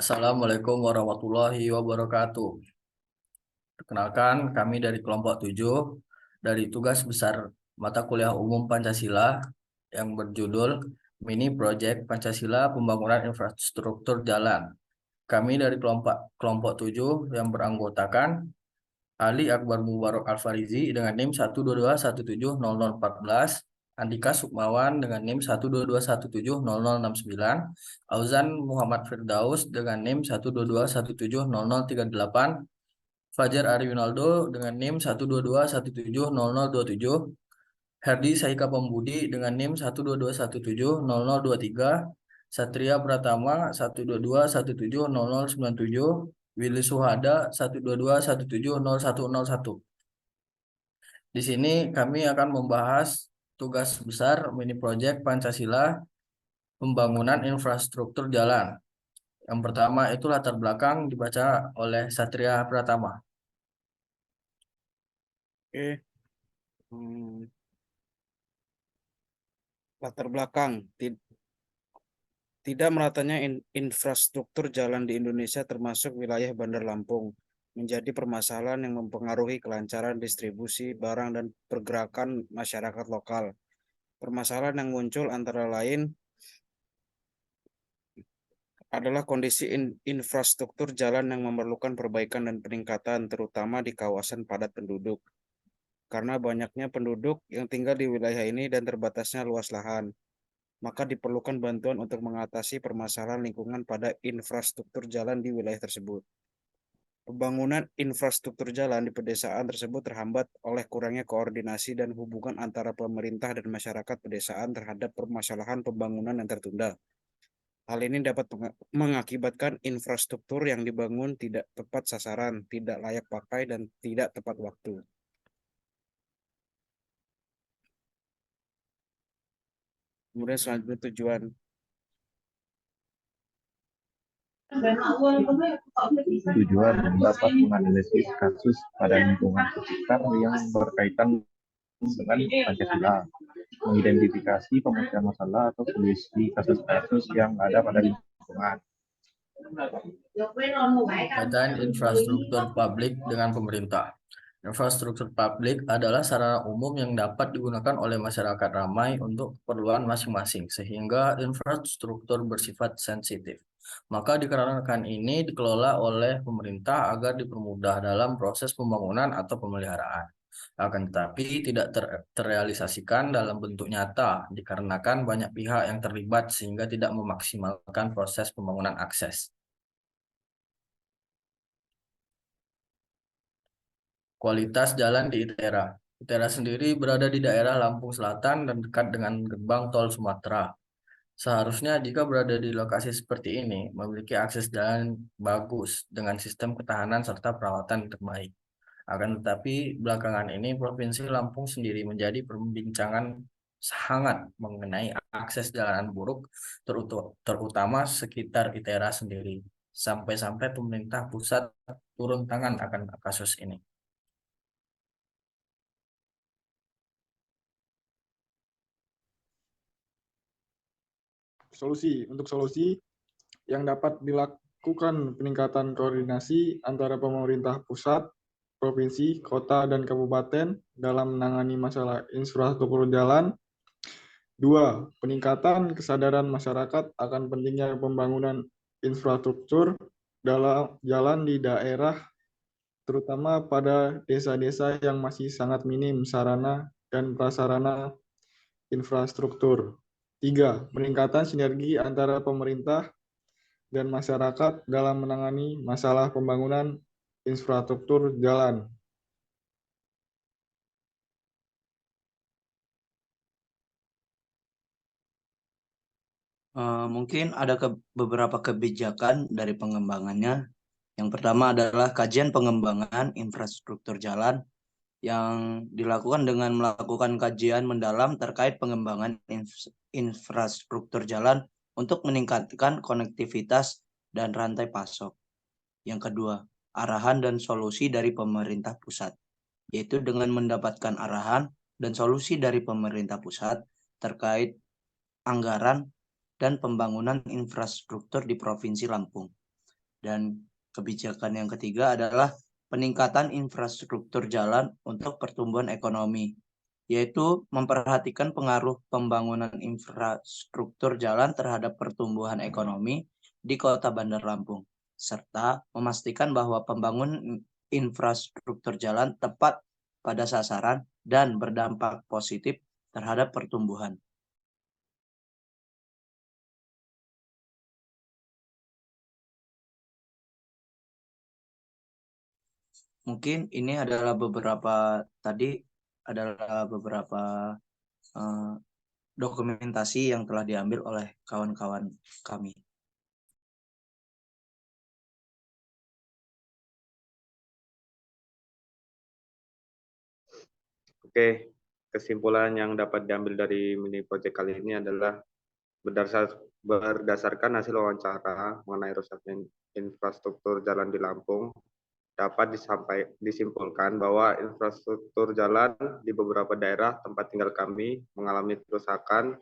Assalamualaikum warahmatullahi wabarakatuh. Perkenalkan, kami dari kelompok 7 dari tugas besar mata kuliah umum Pancasila yang berjudul Mini Project Pancasila Pembangunan Infrastruktur Jalan. Kami dari kelompok 7 yang beranggotakan Ali Akbar Mubarok Alfarizi dengan NIM 122170014, Andika Sukmawan dengan NIM 122170069, Auzan Muhammad Firdaus dengan NIM 122170038, Fajar Ari Yunaldo dengan NIM 122170027, Herdi Saika Pembudi dengan NIM 122170023, Satria Pratama 122170097, Willy Suhada 122170101. Di sini kami akan membahas tugas besar mini project Pancasila Pembangunan Infrastruktur Jalan. Yang pertama itu latar belakang dibaca oleh Satria Pratama. Oke, hmm, latar belakang tidak meratanya infrastruktur jalan di Indonesia termasuk wilayah Bandar Lampung menjadi permasalahan yang mempengaruhi kelancaran distribusi barang dan pergerakan masyarakat lokal. Permasalahan yang muncul antara lain adalah kondisi infrastruktur jalan yang memerlukan perbaikan dan peningkatan, terutama di kawasan padat penduduk. Karena banyaknya penduduk yang tinggal di wilayah ini dan terbatasnya luas lahan, maka diperlukan bantuan untuk mengatasi permasalahan lingkungan pada infrastruktur jalan di wilayah tersebut. Pembangunan infrastruktur jalan di pedesaan tersebut terhambat oleh kurangnya koordinasi dan hubungan antara pemerintah dan masyarakat pedesaan terhadap permasalahan pembangunan yang tertunda. Hal ini dapat mengakibatkan infrastruktur yang dibangun tidak tepat sasaran, tidak layak pakai, dan tidak tepat waktu. Kemudian selanjutnya tujuan. Tujuan dapat menganalisis kasus pada lingkungan sekitar yang berkaitan dengan Pancasila, mengidentifikasi pemecahan masalah atau solusi kasus-kasus yang ada pada lingkungan. Pemetaan infrastruktur publik dengan pemerintah. Infrastruktur publik adalah sarana umum yang dapat digunakan oleh masyarakat ramai untuk keperluan masing-masing, sehingga infrastruktur bersifat sensitif. Maka dikarenakan ini dikelola oleh pemerintah agar dipermudah dalam proses pembangunan atau pemeliharaan. Akan tetapi tidak terrealisasikan dalam bentuk nyata, dikarenakan banyak pihak yang terlibat sehingga tidak memaksimalkan proses pembangunan akses. Kualitas jalan di ITERA. ITERA sendiri berada di daerah Lampung Selatan dan dekat dengan gerbang tol Sumatera. Seharusnya jika berada di lokasi seperti ini, memiliki akses jalan bagus dengan sistem ketahanan serta perawatan terbaik. Akan tetapi, belakangan ini Provinsi Lampung sendiri menjadi perbincangan hangat mengenai akses jalanan buruk, terutama sekitar ITERA sendiri. Sampai-sampai pemerintah pusat turun tangan akan kasus ini. Untuk solusi yang dapat dilakukan peningkatan koordinasi antara pemerintah pusat, provinsi, kota, dan kabupaten dalam menangani masalah infrastruktur jalan. 2. Peningkatan kesadaran masyarakat akan pentingnya pembangunan infrastruktur dalam jalan di daerah, terutama pada desa-desa yang masih sangat minim sarana dan prasarana infrastruktur. 3. Peningkatan sinergi antara pemerintah dan masyarakat dalam menangani masalah pembangunan infrastruktur jalan. Mungkin ada beberapa kebijakan dari pengembangannya. Yang pertama adalah kajian pengembangan infrastruktur jalan yang dilakukan dengan melakukan kajian mendalam terkait pengembangan infrastruktur jalan untuk meningkatkan konektivitas dan rantai pasok. Yang kedua, arahan dan solusi dari pemerintah pusat, yaitu dengan mendapatkan arahan dan solusi dari pemerintah pusat terkait anggaran dan pembangunan infrastruktur di Provinsi Lampung. Dan kebijakan yang ketiga adalah peningkatan infrastruktur jalan untuk pertumbuhan ekonomi, yaitu memperhatikan pengaruh pembangunan infrastruktur jalan terhadap pertumbuhan ekonomi di Kota Bandar Lampung, serta memastikan bahwa pembangunan infrastruktur jalan tepat pada sasaran dan berdampak positif terhadap pertumbuhan. Mungkin ini adalah beberapa dokumentasi yang telah diambil oleh kawan-kawan kami. Oke, kesimpulan yang dapat diambil dari mini project kali ini adalah berdasarkan hasil wawancara mengenai rusaknya infrastruktur jalan di Lampung, dapat disimpulkan bahwa infrastruktur jalan di beberapa daerah tempat tinggal kami mengalami kerusakan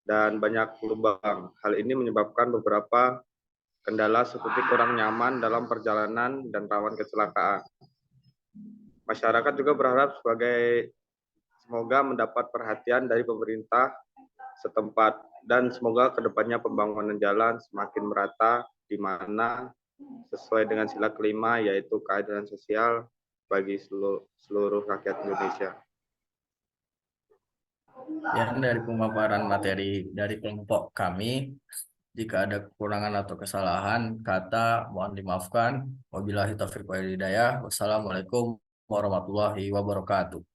dan banyak lubang. Hal ini menyebabkan beberapa kendala seperti kurang nyaman dalam perjalanan dan rawan kecelakaan. Masyarakat juga berharap semoga mendapat perhatian dari pemerintah setempat dan semoga kedepannya pembangunan jalan semakin merata di mana sesuai dengan sila kelima yaitu keadilan sosial bagi seluruh rakyat Indonesia. Ya, dari pemaparan materi dari kelompok kami, jika ada kekurangan atau kesalahan kata mohon dimaafkan. Wabillahi taufiq wal hidayah. Wassalamualaikum warahmatullahi wabarakatuh.